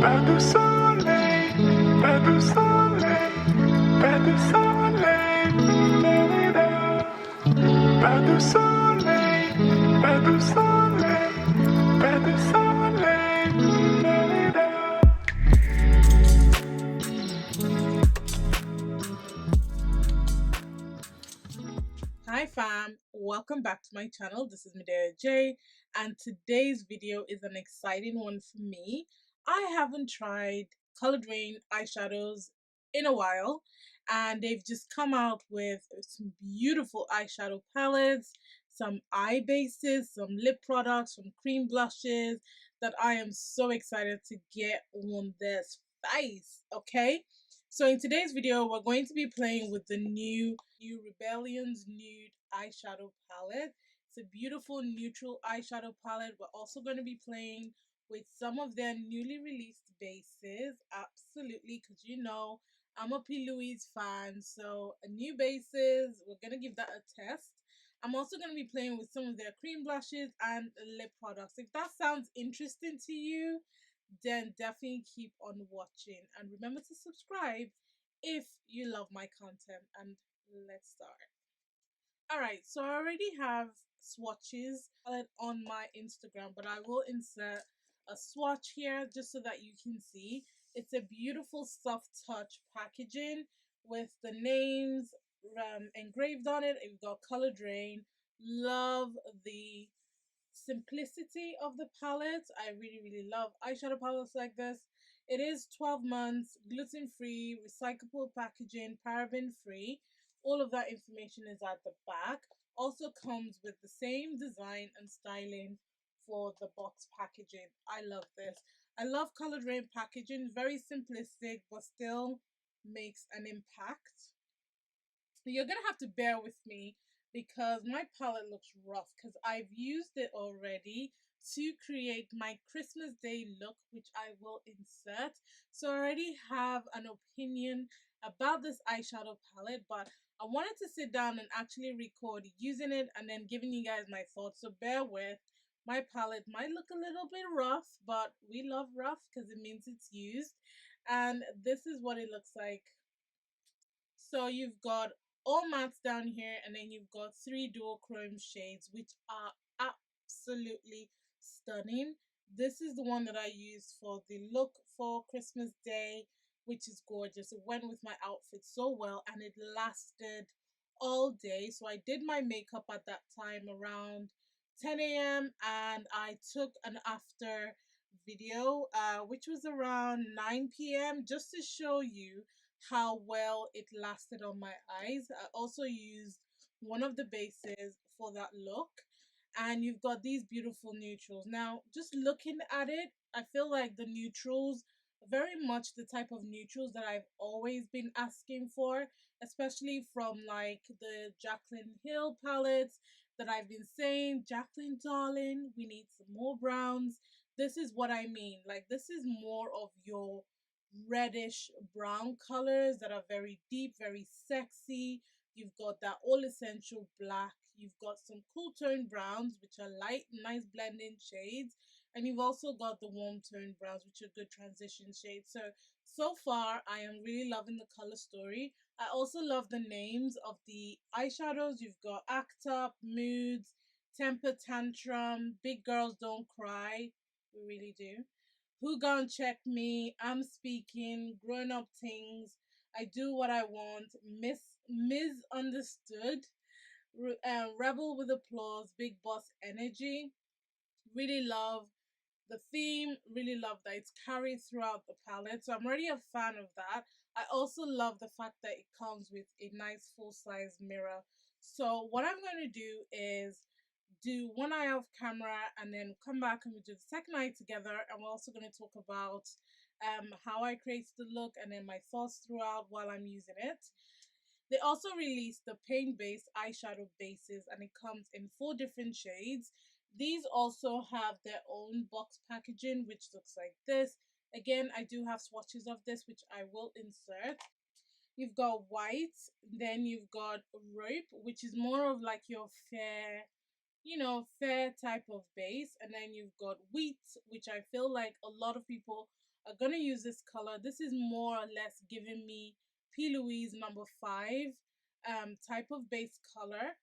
Pas de soleil, pas de soleil, pas de soleil, Medeaij. Pas de soleil, pas de soleil, pas de soleil, Medeaij. Hi fam, welcome back to my channel. This is Medeaij, and today's video is an exciting one for me. I haven't tried Coloured Raine eyeshadows in a while, and they've just come out with some beautiful eyeshadow palettes, some eye bases, some lip products, some cream blushes that I am so excited to get on this face, okay? So in today's video, we're going to be playing with the new Rebellious Nude eyeshadow palette. It's a beautiful neutral eyeshadow palette. We're also going to be playing with some of their newly released bases. Absolutely, because you know I'm a P. Louise fan. So new bases, we're going to give that a test. I'm also going to be playing with some of their cream blushes and lip products. If that sounds interesting to you, then definitely keep on watching and remember to subscribe if you love my content. And let's start. Alright, so I already have swatches on my Instagram, but I will insert a swatch here just so that you can see. It's a beautiful soft touch packaging with the names engraved on it. We've got Coloured Raine. Love the simplicity of the palette. I really love eyeshadow palettes like this. It is 12 months, gluten free, recyclable packaging, paraben free. All of that information is at the back. Also comes with the same design and styling for the box packaging. I love this. I love Coloured Raine packaging. Very simplistic but still makes an impact. You're gonna have to bear with me because my palette looks rough because I've used it already to create my Christmas Day look, which I will insert. So I already have an opinion about this eyeshadow palette, but I wanted to sit down and actually record using it and then giving you guys my thoughts. So bear with. My palette might look a little bit rough, but we love rough because it means it's used. And this is what it looks like. So you've got all mattes down here, and then you've got 3 duochrome shades, which are absolutely stunning. This is the one that I used for the look for Christmas Day, which is gorgeous. It went with my outfit so well, and it lasted all day. So I did my makeup at that time around 10 a.m. and I took an after video, which was around 9 p.m. just to show you how well it lasted on my eyes. I also used one of the bases for that look, and you've got these beautiful neutrals. Now, just looking at it, I feel like the neutrals very much the type of neutrals that I've always been asking for, especially from like the Jaclyn Hill palettes that I've been saying, Jaclyn darling, we need some more browns. This is what I mean. Like, this is more of your reddish brown colors that are very deep, very sexy. You've got that all essential black. You've got some cool tone browns, which are light, nice blending shades. And you've also got the warm tone browns, which are good transition shades. So far, I am really loving the color story. I also love the names of the eyeshadows. You've got Act Up, Moods, Temper Tantrum, Big Girls Don't Cry. We really do. Who Gon' Check Me, I'm Speaking, Grown Up Things, I Do What I Want, Misunderstood, Rebel with Applause, Big Boss Energy. Really love the theme, really love that it's carried throughout the palette. So I'm already a fan of that. I also love the fact that it comes with a nice full-size mirror. So what I'm going to do is do one eye off camera and then come back and we do the second eye together, and we're also going to talk about how I create the look and then my thoughts throughout while I'm using it. They also released the paint based eyeshadow bases, and it comes in 4 different shades. These also have their own box packaging, which looks like this. Again, I do have swatches of this, which I will insert. You've got white, then you've got rope, which is more of like your fair, fair type of base. And then you've got wheat, which I feel like a lot of people I'm gonna use this color. This is more or less giving me P. Louise number 5 type of base color,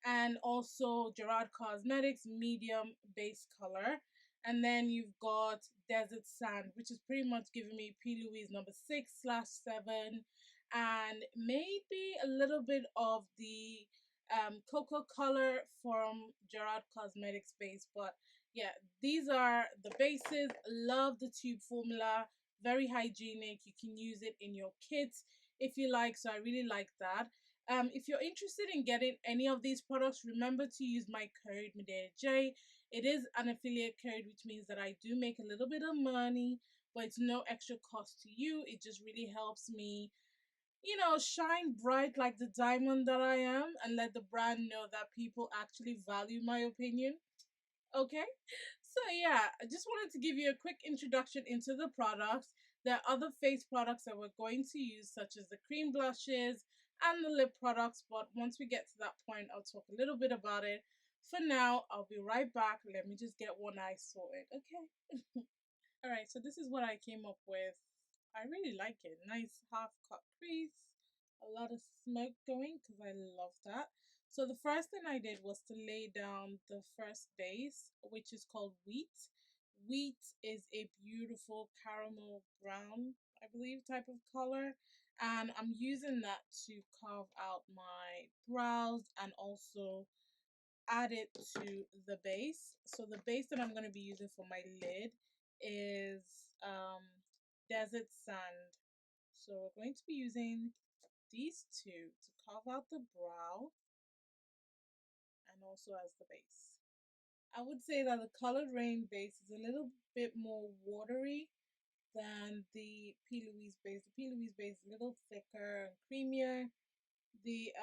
and also Gerard Cosmetics medium base color. And then you've got Desert Sand, which is pretty much giving me P. Louise number 6/7, and maybe a little bit of the cocoa color from Gerard Cosmetics base. But yeah, these are the bases. Love the tube formula, very hygienic. You can use it in your kits if you like, so I really like that. If you're interested in getting any of these products, remember to use my code Medeaij. It is an affiliate code, which means that I do make a little bit of money, but it's no extra cost to you. It just really helps me, you know, shine bright like the diamond that I am, and let the brand know that people actually value my opinion. Okay, so yeah, I just wanted to give you a quick introduction into the products. There are other face products that we're going to use, such as the cream blushes and the lip products, but once we get to that point, I'll talk a little bit about it. For now, I'll be right back. Let me just get one eye sorted, okay? Alright, so this is what I came up with. I really like it. Nice half cut crease, a lot of smoke going because I love that. So the first thing I did was to lay down the first base, which is called Wheat. Wheat is a beautiful caramel brown, I believe, type of color. And I'm using that to carve out my brows and also add it to the base. So the base that I'm going to be using for my lid is Desert Sand. So we're going to be using these two to carve out the brow and also as the base. I would say that the Coloured Raine base is a little bit more watery than the P. Louise base. The P. Louise base is a little thicker and creamier. The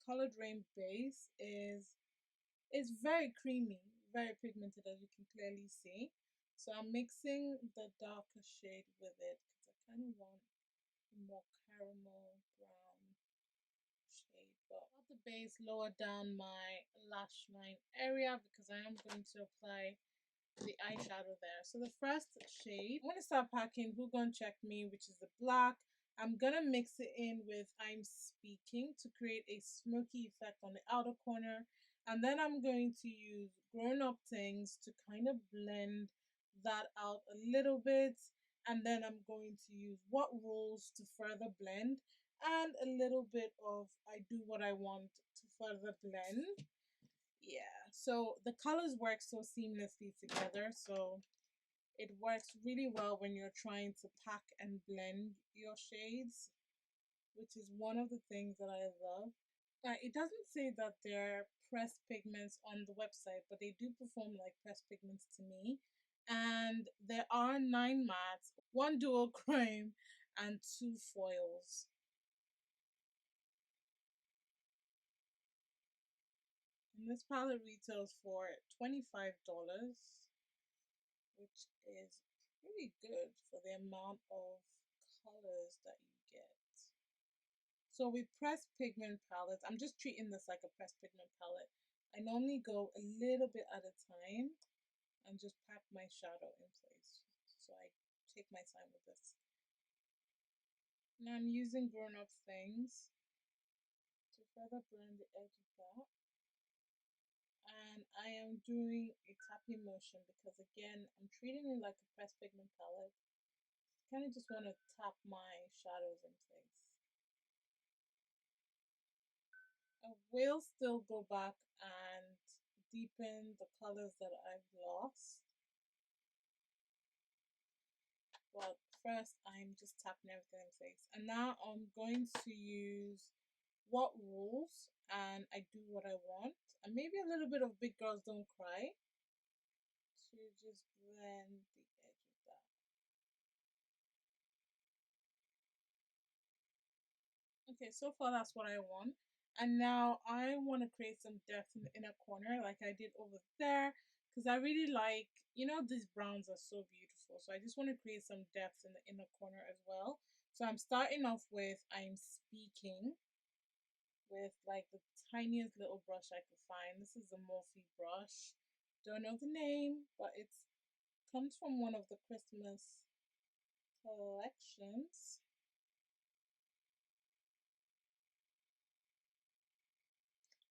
Coloured Raine base is very creamy, very pigmented, as you can clearly see. So I'm mixing the darker shade with it because I kind of want a more caramel brown shade. But at the base, lower down my lash line area because I am going to apply the eyeshadow there. So the first shade, I'm going to start packing Who Gon Check Me, which is the black. I'm going to mix it in with I'm Speaking to create a smoky effect on the outer corner. And then I'm going to use Grown Up Things to kind of blend that out a little bit. And then I'm going to use What Rules to further blend. And a little bit of I Do What I Want to further blend. Yeah, so the colors work so seamlessly together, so it works really well when you're trying to pack and blend your shades, which is one of the things that I love. It doesn't say that they're pressed pigments on the website, but they do perform like pressed pigments to me. And there are 9 mattes, 1 dual cream, and 2 foils. And this palette retails for $25, which is pretty good for the amount of colors that you get. So with pressed pigment palettes, I'm just treating this like a pressed pigment palette. I normally go a little bit at a time and just pack my shadow in place. So I take my time with this. Now I'm using Grown Up Things to further blend the edge of that. And I am doing a tapping motion because again, I'm treating it like a pressed pigment palette. Kind of just want to tap my shadows in place. I will still go back and deepen the colors that I've lost. But first, I'm just tapping everything in place. And now I'm going to use What Rules and I Do What I Want. And maybe a little bit of Big Girls Don't Cry to just blend the edge of that. Okay, so far that's what I want. And now I want to create some depth in the inner corner like I did over there. Because I really like, you know, these browns are so beautiful. So I just want to create some depth in the inner corner as well. So I'm starting off with I'm Speaking with like the tiniest little brush I could find. This is a Morphe brush. Don't know the name, but it's comes from one of the Christmas collections.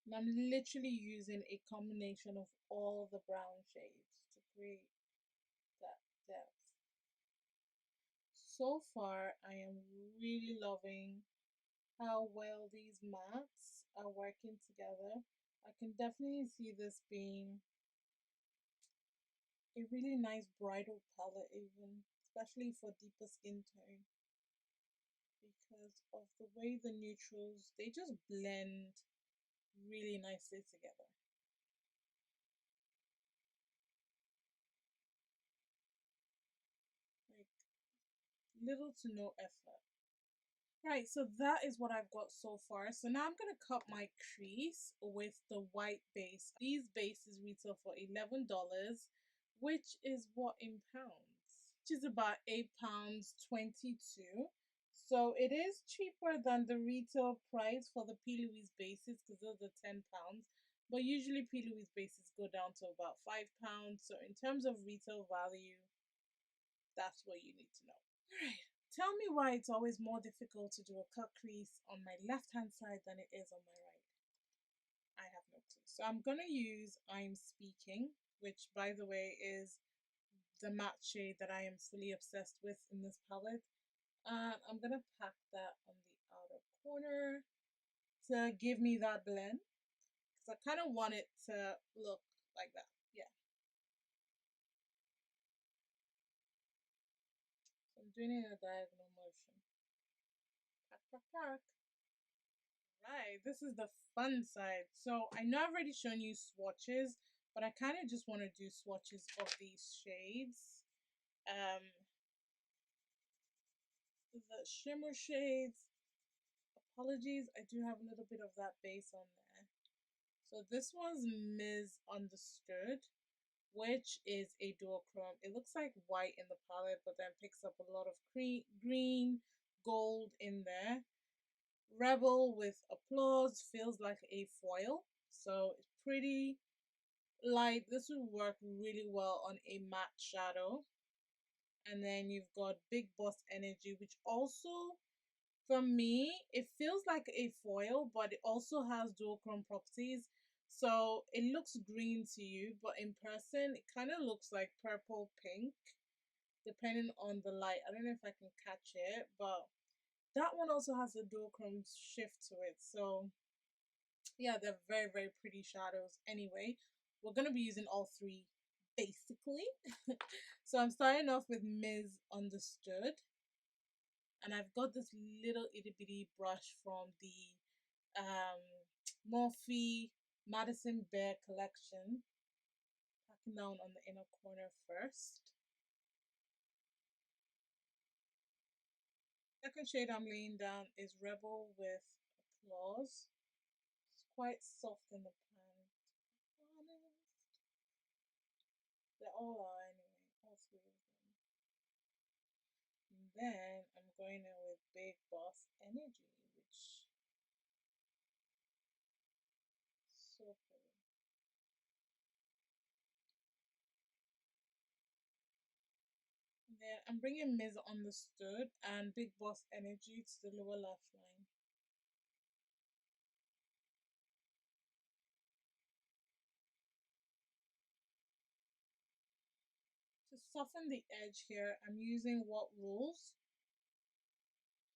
And I'm literally using a combination of all the brown shades to create that depth. So far, I am really loving how well these mattes are working together. I can definitely see this being a really nice bridal palette, even especially for deeper skin tone, because of the way the neutrals, they just blend really nicely together. Like little to no effort. Right, so that is what I've got so far. So now I'm going to cut my crease with the white base. These bases retail for $11, which is what in pounds? Which is about £8.22. So it is cheaper than the retail price for the P. Louise bases because those are £10. But usually P. Louise bases go down to about £5. So in terms of retail value, that's what you need to know. Alright, tell me why it's always more difficult to do a cut crease on my left hand side than it is on my right. I have no clue. So I'm gonna use I'm Speaking, which by the way is the matte shade that I am fully obsessed with in this palette. And I'm gonna pack that on the outer corner to give me that blend. Because I kind of want it to look like that. Yeah. So I'm doing it in a diagonal motion. Pack, pack, pack. Right, this is the fun side. So I know I've already shown you swatches, but I kind of just want to do swatches of these shades. The shimmer shades, apologies, I do have a little bit of that base on there. So this one's Misunderstood, which is a duochrome. It looks like white in the palette, but then picks up a lot of green, gold in there. Rebel with Applause feels like a foil, so it's pretty light. This would work really well on a matte shadow. And then you've got Big Boss Energy, which also, for me, it feels like a foil, but it also has duochrome properties. So it looks green to you, but in person, it kind of looks like purple pink, depending on the light. I don't know if I can catch it, but that one also has a duochrome shift to it. So yeah, they're very, very pretty shadows. Anyway, we're going to be using all three basically. So I'm starting off with Misunderstood. And I've got this little itty bitty brush from the Morphe Madison Bear collection. Packing down on the inner corner first. Second shade I'm laying down is Rebel with Applause. It's quite soft in the pan, to be honest. They all are anyway, all three of them. And then I'm going in with Big Boss Energy, which is so pretty. And then I'm bringing Misunderstood and Big Boss Energy to the lower lash line. To soften the edge here, I'm using What Rules.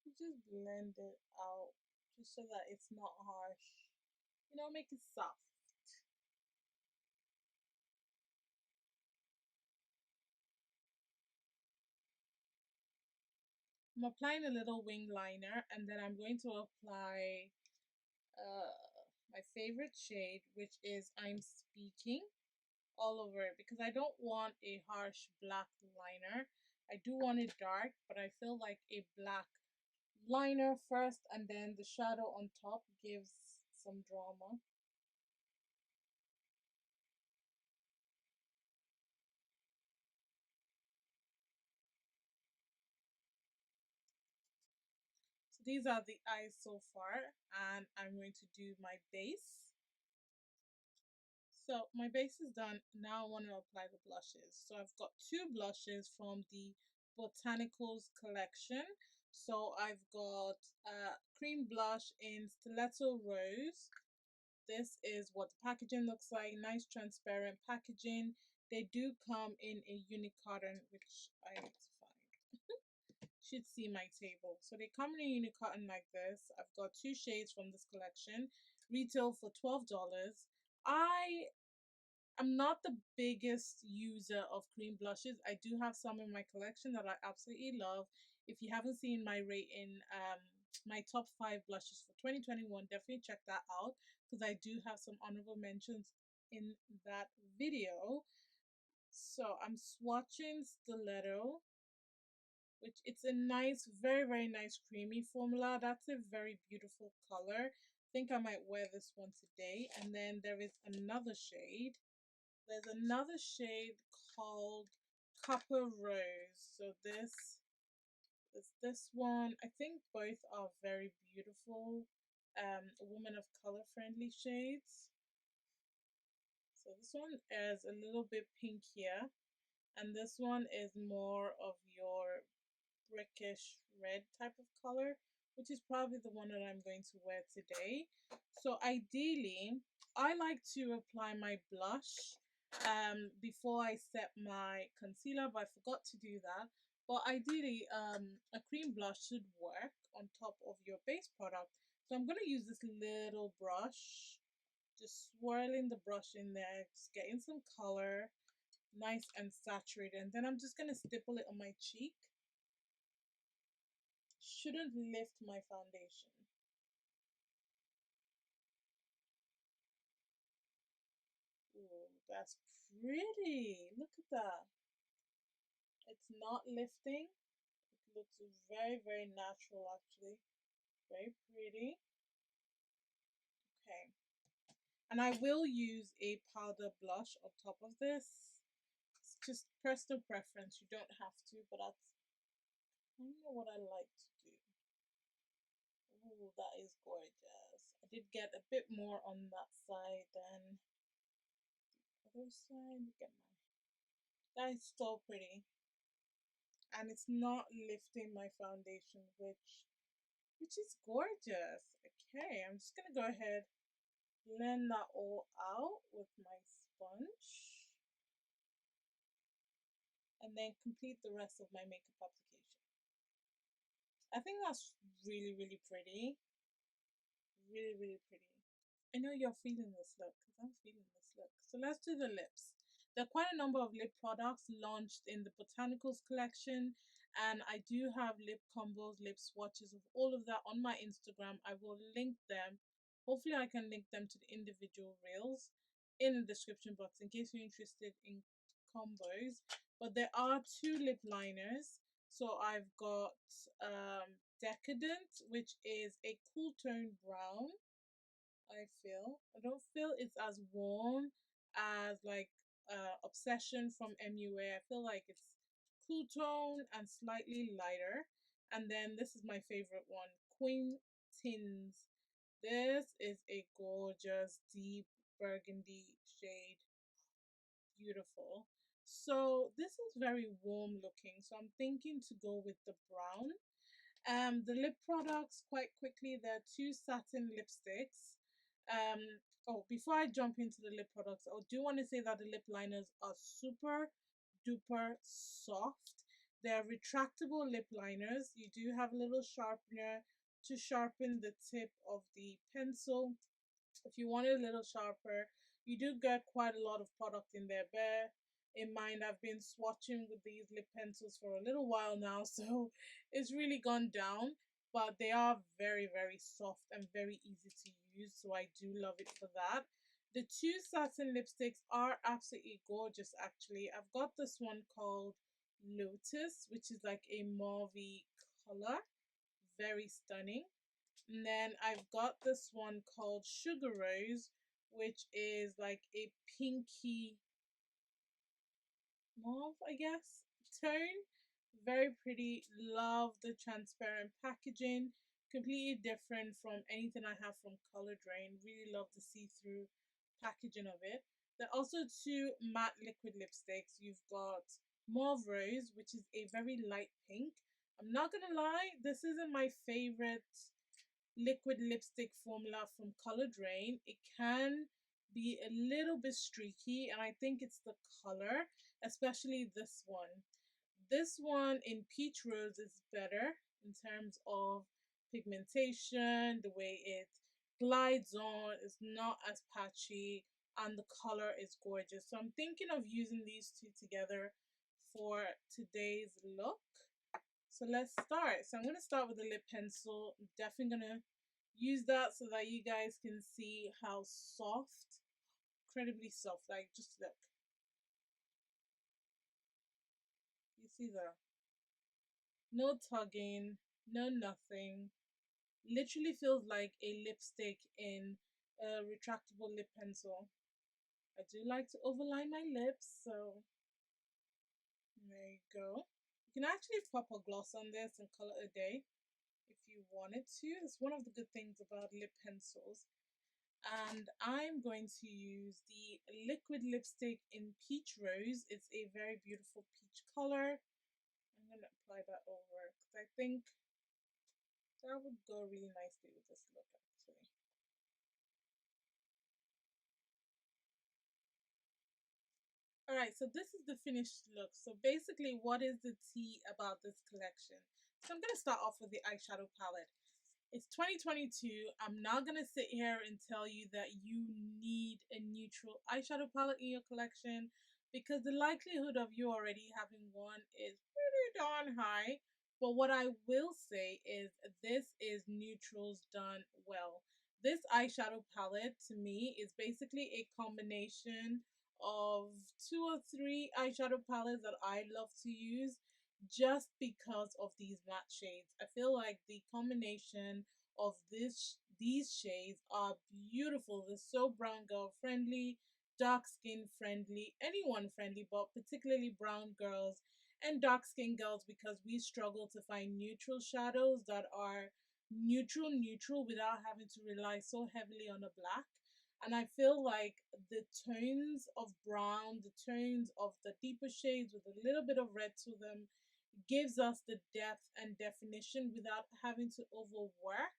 Just blend it out just so that it's not harsh. You know, make it soft. I'm applying a little wing liner and then I'm going to apply uh, my favorite shade, which is I'm Speaking, all over it because I don't want a harsh black liner. I do want it dark, but I feel like a black liner first and then the shadow on top gives some drama. So these are the eyes so far, and I'm going to do my base. So my base is done. Now I want to apply the blushes. So I've got two blushes from the Botanicals collection. So I've got cream blush in Stiletto Rose. This is what the packaging looks like. Nice transparent packaging. They do come in a unicorn, which I need to find. Should see my table. So they come in a unicorn like this. I've got 2 shades from this collection. Retail for $12. I'm not the biggest user of cream blushes. I do have some in my collection that I absolutely love. If you haven't seen my rating, my top 5 blushes for 2021, definitely check that out because I do have some honorable mentions in that video. So I'm swatching Stiletto, which it's a nice, very nice creamy formula. That's a very beautiful color. I think I might wear this one today. And then there is another shade. There's another shade called Copper Rose. So this is this one. I think both are very beautiful woman of color friendly shades. So this one is a little bit pinkier, and this one is more of your brickish red type of color, which is probably the one that I'm going to wear today. So ideally, I like to apply my blush before I set my concealer, but I forgot to do that. But ideally, a cream blush should work on top of your base product. So I'm going to use this little brush, just swirling the brush in there, just getting some color, nice and saturated. And then I'm just going to stipple it on my cheek. Shouldn't lift my foundation. Ooh, that's pretty. Look at that. It's not lifting. It looks very natural actually. Very pretty. Okay. And I will use a powder blush on top of this. It's just personal preference. You don't have to, but that's kind of what I like to do. Ooh, that is gorgeous. I did get a bit more on that side than the other side. Look at my, that is so pretty. And it's not lifting my foundation, which is gorgeous. Okay, I'm just gonna go ahead, blend that all out with my sponge, and then complete the rest of my makeup application. I think that's really pretty. Really pretty. I know you're feeling this look because I'm feeling this look. So let's do the lips. There are quite a number of lip products launched in the Botanicals collection, and I do have lip combos, lip swatches of all of that on my Instagram. I will link them. Hopefully I can link them to the individual reels in the description box in case you're interested in combos. But there are 2 lip liners. So I've got Decadent, which is a cool tone brown. I don't feel it's as warm as like Obsession from MUA. I feel like it's cool tone and slightly lighter. And then this is my favorite one, Queen Tins. This is a gorgeous deep burgundy shade. Beautiful. So this is very warm looking. So I'm thinking to go with the brown. The lip products, quite quickly, there are 2 satin lipsticks. Oh, before I jump into the lip products, I do want to say that the lip liners are super duper soft. They're retractable lip liners. You do have a little sharpener to sharpen the tip of the pencil. If you want it a little sharper, you do get quite a lot of product in there. Bear in mind, I've been swatching with these lip pencils for a little while now, so it's really gone down. But they are very soft and very easy to use, so I do love it for that. The 2 satin lipsticks are absolutely gorgeous actually. I've got this one called Lotus, which is like a mauve color. Very stunning. And then I've got this one called Sugar Rose, which is like a pinky mauve, I guess, tone. Very pretty. Love the transparent packaging. Completely different from anything I have from Coloured Raine. Really love the see-through packaging of it. There are also 2 matte liquid lipsticks. You've got Mauve Rose, which is a very light pink. I'm not gonna lie, this isn't my favorite liquid lipstick formula from Coloured Raine. It can be a little bit streaky, and I think it's the color, especially this one. This one in Peach Rose is better in terms of pigmentation, the way it glides on is not as patchy, and the color is gorgeous. So I'm thinking of using these two together for today's look. So let's start. So I'm going to start with the lip pencil. I'm definitely going to use that so that you guys can see how soft, incredibly soft, like just look. You see that? No tugging, no nothing. Literally feels like a lipstick in a retractable lip pencil. I do like to overline my lips, so there you go. You can actually pop a gloss on this and call it a day if you wanted to. It's one of the good things about lip pencils. And I'm going to use the liquid lipstick in Peach Rose. It's a very beautiful peach color. I'm going to apply that over because I think that would go really nicely with this look actually. Alright, so this is the finished look. So basically, what is the tea about this collection? So I'm going to start off with the eyeshadow palette. It's 2022. I'm not going to sit here and tell you that you need a neutral eyeshadow palette in your collection because the likelihood of you already having one is pretty darn high. But what I will say is this is neutrals done well. This eyeshadow palette to me is basically a combination of 2 or 3 eyeshadow palettes that I love to use just because of these matte shades. I feel like the combination of these shades are beautiful. They're so brown girl friendly, dark skin friendly, anyone friendly, but particularly brown girls and dark skin girls because we struggle to find neutral shadows that are neutral without having to rely so heavily on a black. And I feel like the tones of brown, the tones of the deeper shades with a little bit of red to them gives us the depth and definition without having to overwork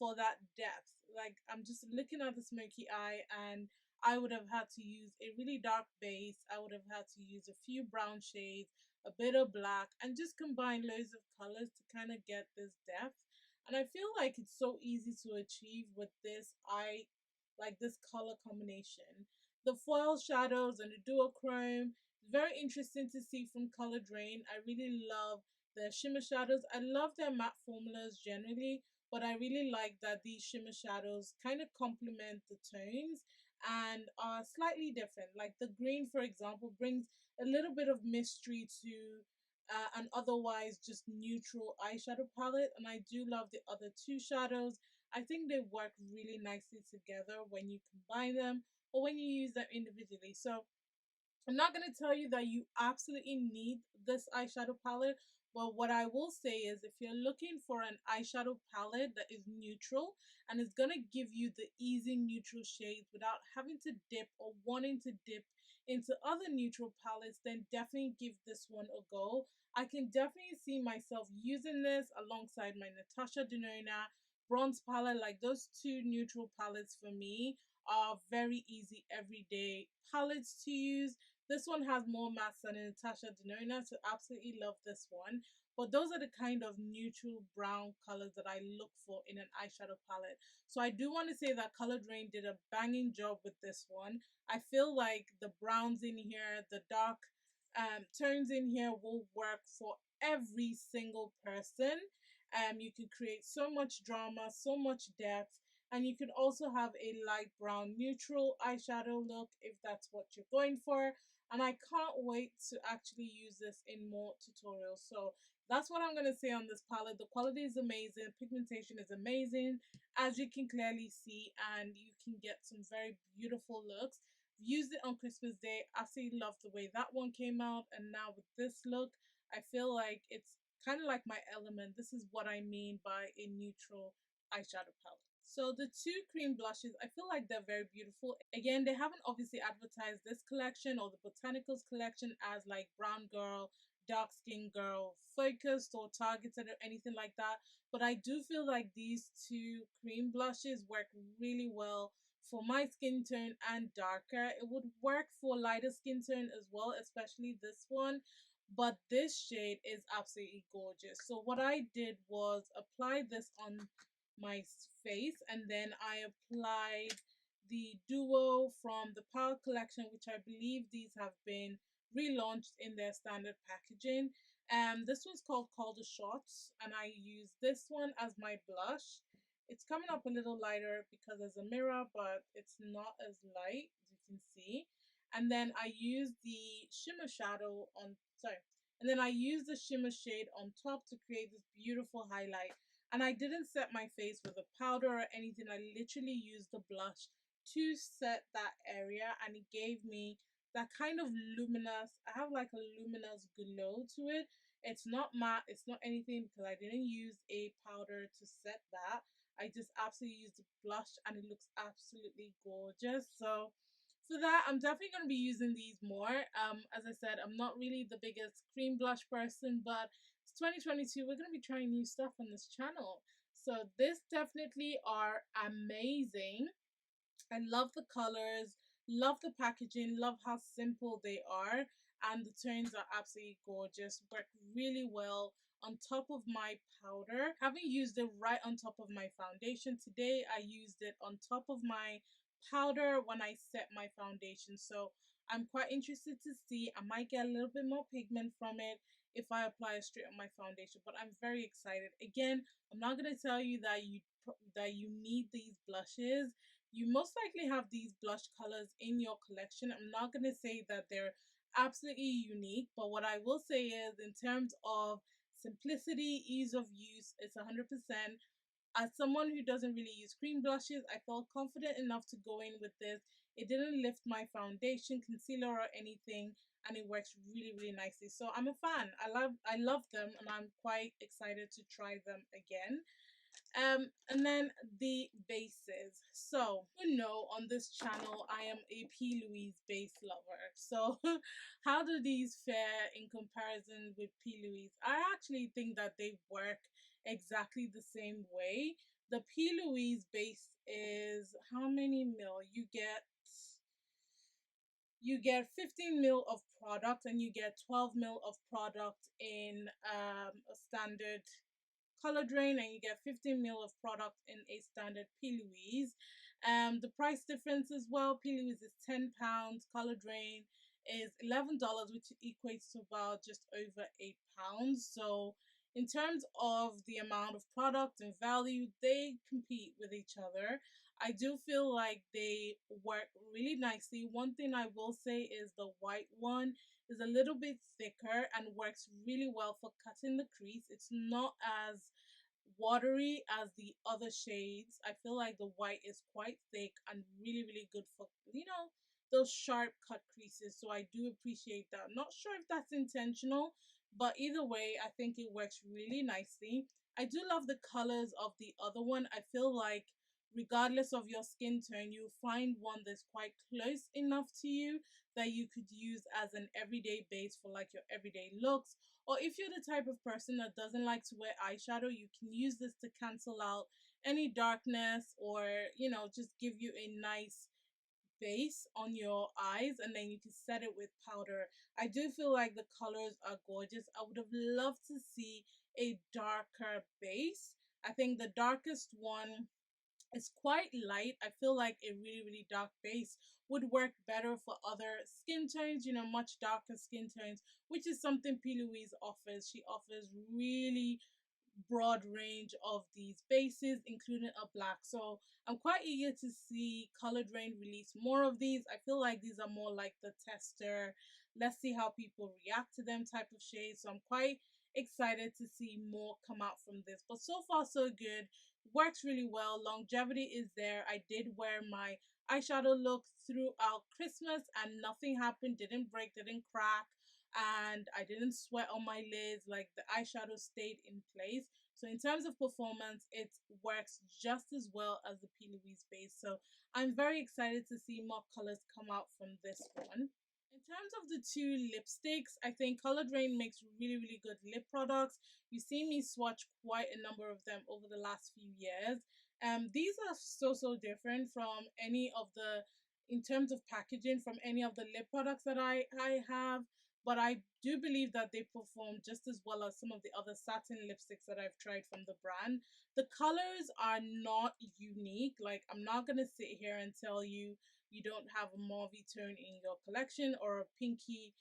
for that depth. Like I'm just looking at the smoky eye and I would have had to use a really dark base. I would have had to use a few brown shades, a bit of black, and just combine loads of colors to kind of get this depth. And I feel like it's so easy to achieve with this eye, like this color combination. The foil shadows and the duochrome, very interesting to see from Coloured Raine. I really love the shimmer shadows. I love their matte formulas generally, but I really like that these shimmer shadows kind of complement the tones and are slightly different. Like the green, for example, brings a little bit of mystery to an otherwise just neutral eyeshadow palette. And I do love the other 2 shadows. I think they work really nicely together when you combine them or when you use them individually. So I'm not going to tell you that you absolutely need this eyeshadow palette, but what I will say is if you're looking for an eyeshadow palette that is neutral and is going to give you the easy neutral shades without having to dip or wanting to dip into other neutral palettes, then definitely give this one a go. I can definitely see myself using this alongside my Natasha Denona bronze palette. Like those 2 neutral palettes for me are very easy everyday palettes to use. This one has more mattes than Natasha Denona, so absolutely love this one. But those are the kind of neutral brown colors that I look for in an eyeshadow palette. So I do want to say that Coloured Raine did a banging job with this one. I feel like the browns in here, the dark tones in here will work for every single person. You can create so much drama, so much depth, and you can also have a light brown neutral eyeshadow look if that's what you're going for. And I can't wait to actually use this in more tutorials. So that's what I'm going to say on this palette. The quality is amazing, pigmentation is amazing, as you can clearly see, and you can get some very beautiful looks. Used it on Christmas Day, absolutely love the way that one came out, and now with this look I feel like it's kind of like my element. This is what I mean by a neutral eyeshadow palette. So the two cream blushes, I feel like they're very beautiful. Again, they haven't obviously advertised this collection or the Botanicals collection as like brown girl, dark skin girl focused or targeted or anything like that. But I do feel like these two cream blushes work really well for my skin tone and darker. It would work for lighter skin tone as well, especially this one. But this shade is absolutely gorgeous. So what I did was apply this on my face, and then I applied the duo from the Power collection, which I believe these have been relaunched in their standard packaging. This one's called Calder Shots, and I use this one as my blush. It's coming up a little lighter because there's a mirror, but it's not as light as you can see. And then I use the shimmer shadow on, sorry, and then I use the shimmer shade on top to create this beautiful highlight. And I didn't set my face with a powder or anything. I literally used the blush to set that area, and it gave me that kind of luminous, I have like a luminous glow to it. It's not matte, it's not anything, because I didn't use a powder to set that. I just absolutely used the blush and it looks absolutely gorgeous. So for that, I'm definitely going to be using these more. As I said, I'm not really the biggest cream blush person, but it's 2022. We're going to be trying new stuff on this channel. So this definitely are amazing. I love the colors, love the packaging, love how simple they are, and the tones are absolutely gorgeous. Work really well on top of my powder. Having used it right on top of my foundation today, I used it on top of my powder when I set my foundation. So I'm quite interested to see. I might get a little bit more pigment from it if I apply it straight on my foundation, but I'm very excited. Again, I'm not going to tell you that you need these blushes. You most likely have these blush colors in your collection. I'm not going to say that they're absolutely unique, but what I will say is, in terms of simplicity, ease of use, it's 100%. As someone who doesn't really use cream blushes, I felt confident enough to go in with this. It didn't lift my foundation, concealer, or anything, and it works really, really nicely. So I'm a fan. I love them, and I'm quite excited to try them again. And then the bases. So you know, on this channel I am a P. Louise base lover. So how do these fare in comparison with P. Louise? I actually think that they work exactly the same way. The P. Louise base is how many mil? You get 15 mil of product, and you get 12 mil of product in a standard Coloured Raine, and you get 15 mil of product in a standard P. Louise. The price difference as well, P. Louise is £10, Coloured Raine is $11, which equates to about just over £8. So in terms of the amount of product and value, they compete with each other. I do feel like they work really nicely. One thing I will say is the white one is a little bit thicker and works really well for cutting the crease. It's not as watery as the other shades. I feel like the white is quite thick and really, really good for, those sharp cut creases. So I do appreciate that. Not sure if that's intentional, but either way, I think it works really nicely. I do love the colors of the other one. I feel like regardless of your skin tone, you'll find one that's quite close enough to you that you could use as an everyday base for like your everyday looks. Or if you're the type of person that doesn't like to wear eyeshadow, you can use this to cancel out any darkness, or just give you a nice base on your eyes, and then you can set it with powder. I do feel like the colors are gorgeous. I would have loved to see a darker base. I think the darkest one is quite light. I feel like a really, really dark base would work better for other skin tones, much darker skin tones, which is something P. Louise offers. She offers really broad range of these bases, including a black. So I'm quite eager to see Coloured Raine release more of these. I feel like these are more like the tester, let's see how people react to them type of shades. So I'm quite excited to see more come out from this. But so far so good. Works really well. Longevity is there. I did wear my eyeshadow look throughout Christmas and nothing happened, didn't break, didn't crack. and I didn't sweat on my lids. Like, the eyeshadow stayed in place. So in terms of performance, it works just as well as the P. Louise base. So I'm very excited to see more colors come out from this one. In terms of the two lipsticks, I think Coloured Raine makes really, really good lip products. You've seen me swatch quite a number of them over the last few years. These are so different from any of the, in terms of packaging, from any of the lip products that I have. But I do believe that they perform just as well as some of the other satin lipsticks that I've tried from the brand. The colors are not unique. Like, I'm not gonna sit here and tell you you don't have a mauve tone in your collection or a pinky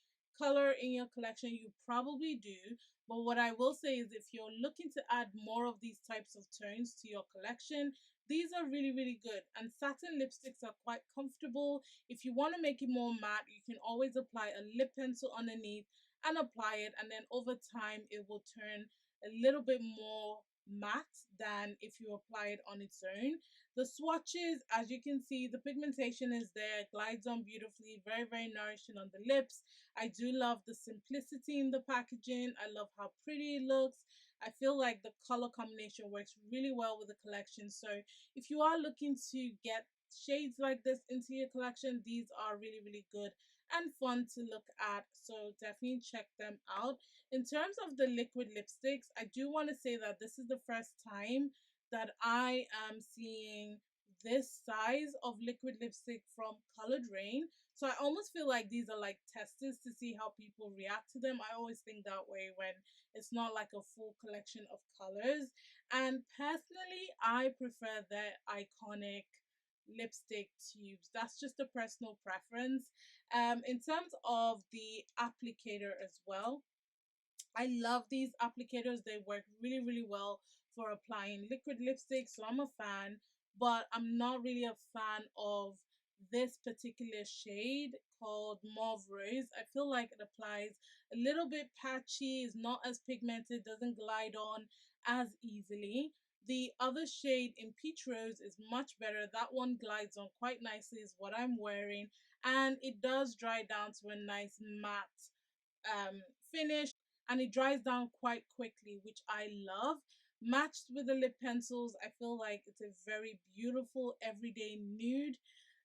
color in your collection. You probably do. But what I will say is, if you're looking to add more of these types of tones to your collection, these are really, really good. And satin lipsticks are quite comfortable. If you want to make it more matte, you can always apply a lip pencil underneath and apply it, and then over time it will turn a little bit more matte than if you apply it on its own. The swatches, as you can see, the pigmentation is there, glides on beautifully, very nourishing on the lips. I do love the simplicity in the packaging. I love how pretty it looks. I feel like the color combination works really well with the collection. So if you are looking to get shades like this into your collection, these are really, really good and fun to look at. So definitely check them out. In terms of the liquid lipsticks, I do want to say that this is the first time that I am seeing this size of liquid lipstick from Coloured Raine. So I almost feel like these are like testers to see how people react to them. I always think that way when it's not like a full collection of colors. And personally, I prefer the iconic lipstick tubes. That's just a personal preference. In terms of the applicator as well, I love these applicators. They work really, really well for applying liquid lipstick. So I'm a fan, but I'm not really a fan of this particular shade called Mauve Rose. I feel like it applies a little bit patchy, is not as pigmented, doesn't glide on as easily. The other shade in Peach Rose is much better. That one glides on quite nicely, is what I'm wearing, and it does dry down to a nice matte finish, and it dries down quite quickly, which I love. Matched with the lip pencils, I feel like it's a very beautiful everyday nude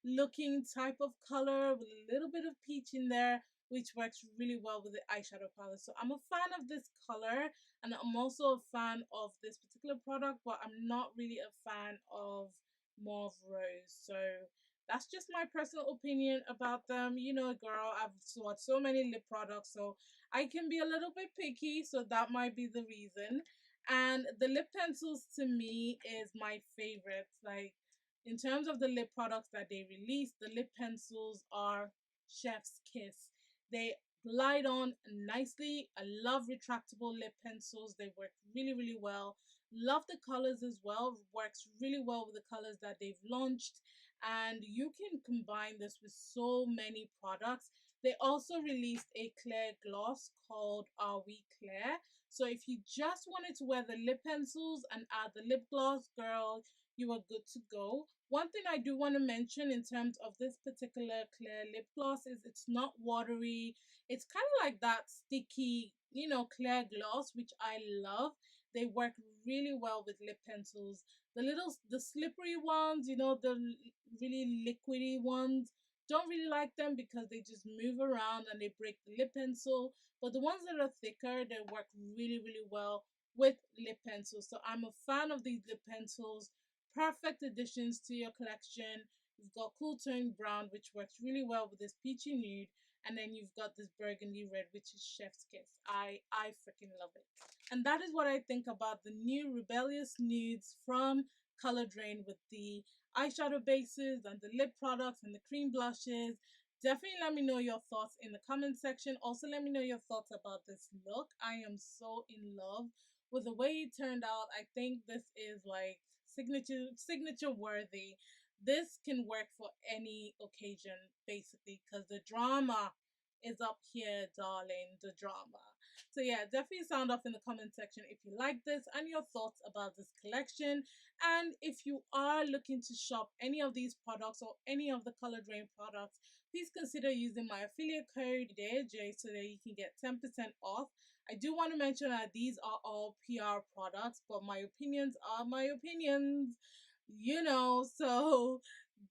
looking type of color with a little bit of peach in there, which works really well with the eyeshadow palette. So I'm a fan of this color, and I'm also a fan of this particular product, but I'm not really a fan of Mauve Rose. So that's just my personal opinion about them. You know, girl, I've swatched so many lip products, so I can be a little bit picky, so that might be the reason. And the lip pencils to me is my favorite. Like, in terms of the lip products that they release, the lip pencils are chef's kiss. They glide on nicely. I love retractable lip pencils. They work really, really well. Love the colors as well. Works really well with the colors that they've launched. And you can combine this with so many products. They also released a clear gloss called Are We Clear? So if you just wanted to wear the lip pencils and add the lip gloss, girl, you are good to go. One thing I do want to mention in terms of this particular clear lip gloss is it's not watery. It's kind of like that sticky, you know, clear gloss, which I love. They work really well with lip pencils. The slippery ones, you know, the really liquidy ones, don't really like them because they just move around and they break the lip pencil. But the ones that are thicker, they work really, really well with lip pencils. So I'm a fan of these lip pencils. Perfect additions to your collection. You've got Cool Tone Brown, which works really well with this peachy nude. And then you've got this burgundy red, which is chef's kiss. I freaking love it. And that is what I think about the new Rebellious Nudes from Coloured Raine, with the eyeshadow bases and the lip products and the cream blushes. Definitely let me know your thoughts in the comment section. Also, let me know your thoughts about this look. I am so in love with the way it turned out. I think this is like signature worthy. This can work for any occasion basically, because the drama is up here, darling. The drama. So yeah, definitely sound off in the comment section if you like this and your thoughts about this collection. And if you are looking to shop any of these products or any of the Coloured Raine products, please consider using my affiliate code Medeaij so that you can get 10% off. I do want to mention that these are all PR products, but my opinions are my opinions, so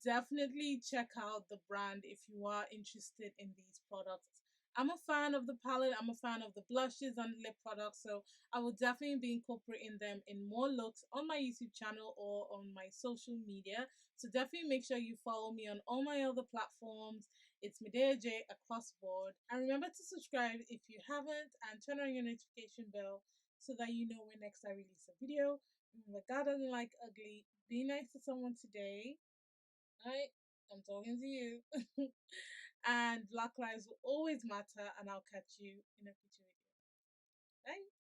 definitely check out the brand if you are interested in these products. I'm a fan of the palette, I'm a fan of the blushes and lip products, so I will definitely be incorporating them in more looks on my YouTube channel or on my social media. So definitely make sure you follow me on all my other platforms. It's Medeaij across board. And remember to subscribe if you haven't and turn on your notification bell so that you know when next I release a video. Remember, God doesn't like ugly. Be nice to someone today. Alright? I'm talking to you. And Black lives will always matter, and I'll catch you in a future video. Bye.